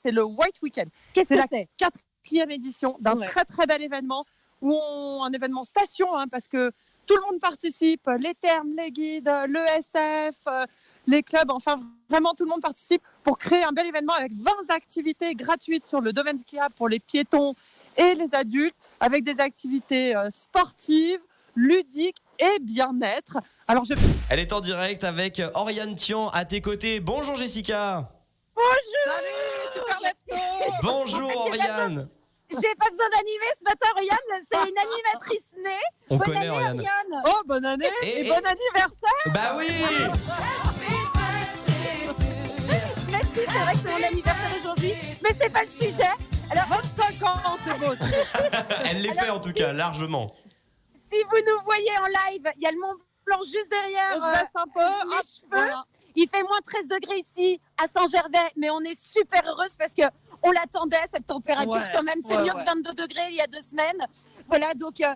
c'est le White Weekend. Qu'est-ce que la c'est 4e édition d'un très très bel événement, un événement station, parce que tout le monde participe, les thermes, les guides, l'ESF, les clubs, enfin vraiment tout le monde participe pour créer un bel événement avec 20 activités gratuites sur le domaine skiable pour les piétons et les adultes, avec des activités sportives, ludiques et bien-être. Alors Elle est en direct avec Oriane Thian à tes côtés. Bonjour Jessica. Bonjour. Salut, super lefto. Bonjour Oriane. J'ai pas besoin d'animer ce matin, Oriane, c'est une animatrice née. On Bonne connaît année, Oriane. Oh, bonne année et bon anniversaire. Bah oui. Merci, c'est vrai que c'est mon anniversaire aujourd'hui, mais c'est pas le sujet. Alors 25 ans, c'est beau. Elle les fait en tout cas, largement. Si vous nous voyez en live, il y a le Mont Blanc juste derrière. On se baisse un peu, les cheveux. voilà. Il fait moins 13 degrés ici à Saint-Gervais, mais on est super heureuse parce que on l'attendait, cette température quand même. C'est mieux que 22 degrés il y a 2 semaines. Voilà, donc un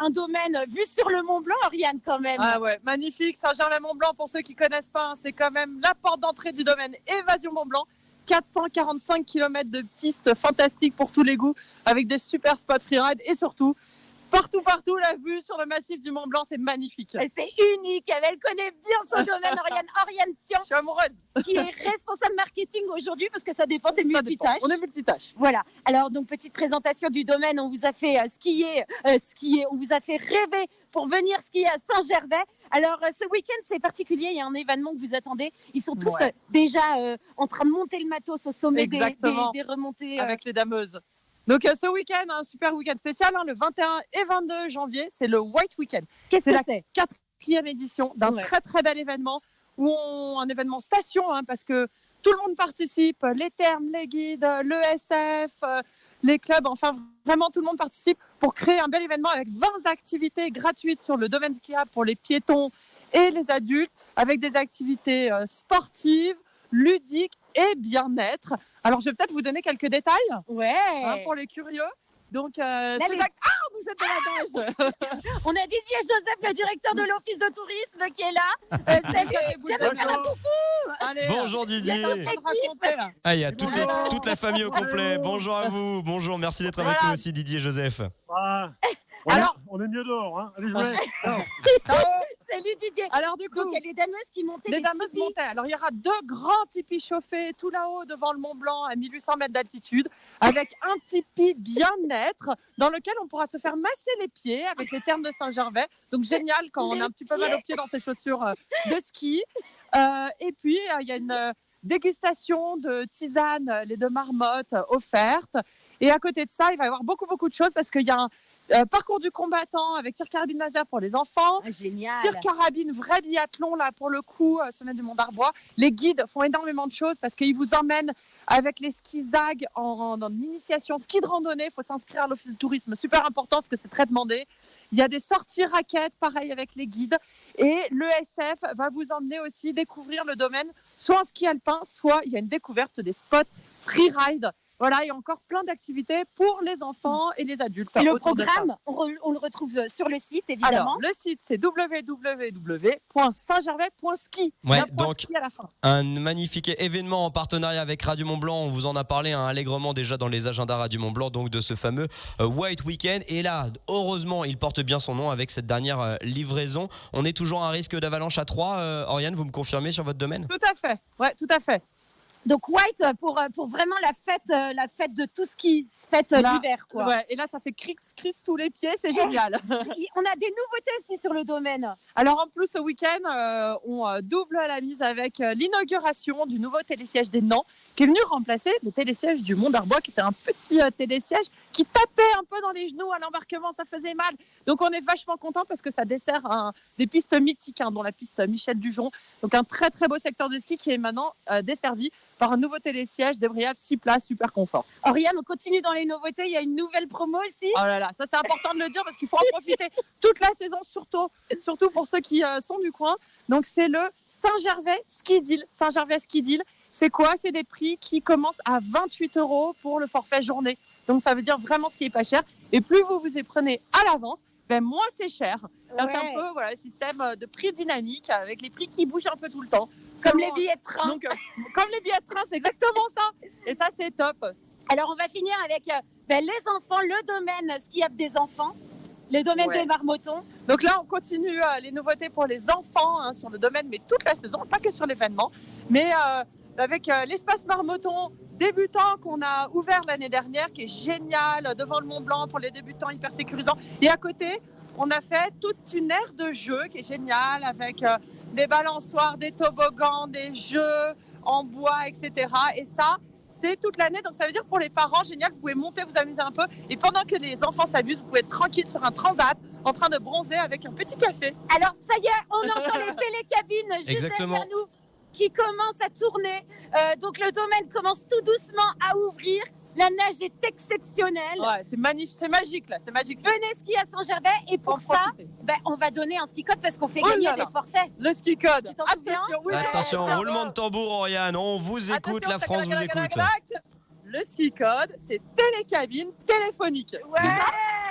domaine vu sur le Mont Blanc, Oriane, quand même. Ah ouais, magnifique. Saint-Gervais-Mont-Blanc, pour ceux qui ne connaissent pas, c'est quand même la porte d'entrée du domaine Évasion Mont-Blanc. 445 km de pistes fantastiques pour tous les goûts, avec des super spots freeride et surtout, partout, la vue sur le massif du Mont Blanc, c'est magnifique. Et c'est unique, elle connaît bien son domaine, Oriane Thian, Je suis amoureuse. qui est responsable marketing aujourd'hui, parce que ça dépend des multitâches. On est multitâches. Voilà. Alors, donc, petite présentation du domaine. On vous a fait skier, on vous a fait rêver pour venir skier à Saint-Gervais. Alors, ce week-end, c'est particulier. Il y a un événement que vous attendez. Ils sont tous déjà en train de monter le matos au sommet des remontées. Avec les dameuses. Donc, ce week-end, un super week-end spécial, le 21 et 22 janvier, c'est le White Weekend. Qu'est-ce que c'est la 4e édition d'un très très bel événement, un événement station, parce que tout le monde participe, les thermes, les guides, l'ESF, les clubs, enfin vraiment tout le monde participe pour créer un bel événement avec 20 activités gratuites sur le domaine skiable pour les piétons et les adultes, avec des activités sportives, ludiques et bien-être. Alors je vais peut-être vous donner quelques détails pour les curieux. Donc, nous êtes de la neige. On a Didier Joseph, le directeur de l'Office de tourisme, qui est là. Salut, viens nous faire un coucou. Allez, bonjour Didier. Il y a toute la famille au complet. Bonjour à vous. Bonjour, merci d'être avec nous aussi Didier Joseph. On est mieux dehors, hein. Allez jouer. Salut Didier. Alors du coup, donc il y a les dameuses qui montaient. Les dameuses montaient. Alors il y aura 2 grands tipis chauffés tout là-haut devant le Mont Blanc à 1800 mètres d'altitude, avec un tipi bien-être dans lequel on pourra se faire masser les pieds avec les thermes de Saint-Gervais. Donc génial quand on a un petit peu mal aux pieds dans ses chaussures de ski. Et puis il y a une dégustation de tisane, les 2 marmottes offertes. Et à côté de ça, il va y avoir beaucoup de choses parce qu'il y a un parcours du combattant avec tir carabine laser pour les enfants. Génial. Tir carabine, vrai biathlon là pour le coup, semaine du Mont d'Arbois. Les guides font énormément de choses parce qu'ils vous emmènent avec les skis ZAG en initiation, ski de randonnée. Il faut s'inscrire à l'office de tourisme, super important parce que c'est très demandé. Il y a des sorties raquettes, pareil avec les guides. Et l'ESF va vous emmener aussi découvrir le domaine, soit en ski alpin, soit il y a une découverte des spots freeride. Voilà, il y a encore plein d'activités pour les enfants et les adultes. Et le programme, on le retrouve sur le site, évidemment. Alors, le site, c'est www.saintgervais.ski. Donc, ski à la fin. Un magnifique événement en partenariat avec Radio Mont-Blanc. On vous en a parlé allègrement déjà dans les agendas Radio Mont-Blanc, donc de ce fameux White Weekend. Et là, heureusement, il porte bien son nom avec cette dernière livraison. On est toujours à un risque d'avalanche à 3. Oriane, vous me confirmez sur votre domaine ? Tout à fait. Ouais, tout à fait. Donc White pour vraiment la fête de tout ce qui se fête l'hiver, quoi. Ouais, et là ça fait cris sous les pieds, c'est génial. On a des nouveautés aussi sur le domaine. Alors en plus ce week-end, on double la mise avec l'inauguration du nouveau télésiège des Nans qui est venu remplacer le télésiège du Mont d'Arbois qui était un petit télésiège qui tapait un peu dans les genoux à l'embarquement, ça faisait mal. Donc on est vachement content parce que ça dessert des pistes mythiques, dont la piste Michel Dujon. Donc un très très beau secteur de ski qui est maintenant desservi par un nouveau télésiège débrayable 6 places, super confort. Oriane, on continue dans les nouveautés, il y a une nouvelle promo aussi. Oh là là, ça c'est important de le dire parce qu'il faut en profiter toute la saison, surtout pour ceux qui sont du coin. Donc c'est le Saint-Gervais Ski Deal. Saint-Gervais Ski Deal, c'est quoi ? C'est des prix qui commencent à 28 € pour le forfait journée. Donc ça veut dire vraiment ce qui est pas cher. Et plus vous vous y prenez à l'avance, moins c'est cher. C'est Ouais. un peu le système de prix dynamique avec les prix qui bougent un peu tout le temps. Comme les billets de train. Donc, comme les billets de train, c'est exactement ça. Et ça, c'est top. Alors, on va finir avec les enfants, le domaine skiable des enfants, le domaine des Marmottons. Donc là, on continue les nouveautés pour les enfants sur le domaine, mais toute la saison, pas que sur l'événement. Mais avec l'espace Marmotton débutant qu'on a ouvert l'année dernière, qui est génial, devant le Mont Blanc pour les débutants, hyper sécurisant. Et à côté, on a fait toute une aire de jeux qui est géniale, avec des balançoires, des toboggans, des jeux en bois, etc. Et ça, c'est toute l'année. Donc ça veut dire pour les parents, génial, vous pouvez monter, vous amuser un peu. Et pendant que les enfants s'amusent, vous pouvez être tranquille sur un transat, en train de bronzer avec un petit café. Alors, ça y est, on entend les télécabines juste Exactement. derrière nous qui commencent à tourner. Donc, le domaine commence tout doucement à ouvrir. La neige est exceptionnelle. Ouais, c'est magnifique, c'est magique là, c'est magique. Venez skier à Saint-Gervais et pour ça, on va donner un ski code parce qu'on fait Oh gagner là là. des forfaits. Le ski code. Tu t'en souviens ? Attention, oui, Attention, oui, roulement de tambour, Oriane. On vous écoute, Attention, la France vous tac, tac, écoute. tac, tac, tac. Le ski code, c'est télécabine téléphonique. Ouais. C'est ça.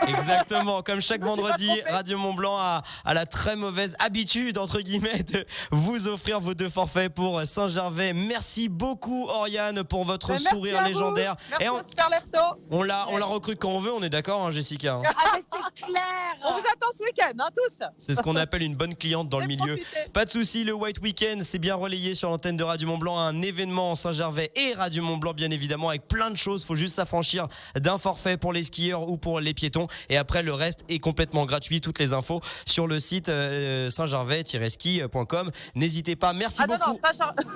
Exactement, comme chaque Je me suis pas vendredi, trompée. Radio Mont-Blanc a la très mauvaise habitude, entre guillemets, de vous offrir vos 2 forfaits pour Saint-Gervais. Merci beaucoup, Oriane, pour votre Merci sourire à vous. légendaire. Merci Et au Super Lepto. on la recrute quand on veut, on est d'accord, hein, Jessica, hein. Ah, mais c'est clair. On vous attend ce week-end, tous. C'est ce qu'on appelle une bonne cliente dans le Venez milieu. profiter. Pas de souci, le White Weekend, c'est bien relayé sur l'antenne de Radio Mont-Blanc, un événement en Saint-Gervais et Radio Mont-Blanc, bien évidemment, avec plein de choses. Faut juste s'affranchir d'un forfait pour les skieurs ou pour les piétons. Et après, le reste est complètement gratuit. Toutes les infos sur le site saint-gervais-ski.com. N'hésitez pas. Merci beaucoup. Non,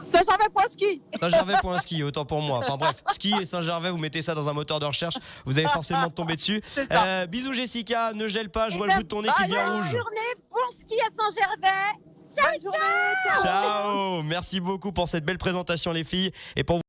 Saint-Gervais.ski. Saint-Gervais.ski, autant pour moi. Enfin bref, ski et Saint-Gervais, vous mettez ça dans un moteur de recherche, vous allez forcément tomber dessus. C'est ça. Bisous Jessica, ne gèle pas, je vois Et le bout de ton nez qui devient Bonne rouge. journée, bon ski à Saint-Gervais. Ciao, Bonne journée. Ciao. Ciao, merci beaucoup pour cette belle présentation les filles et pour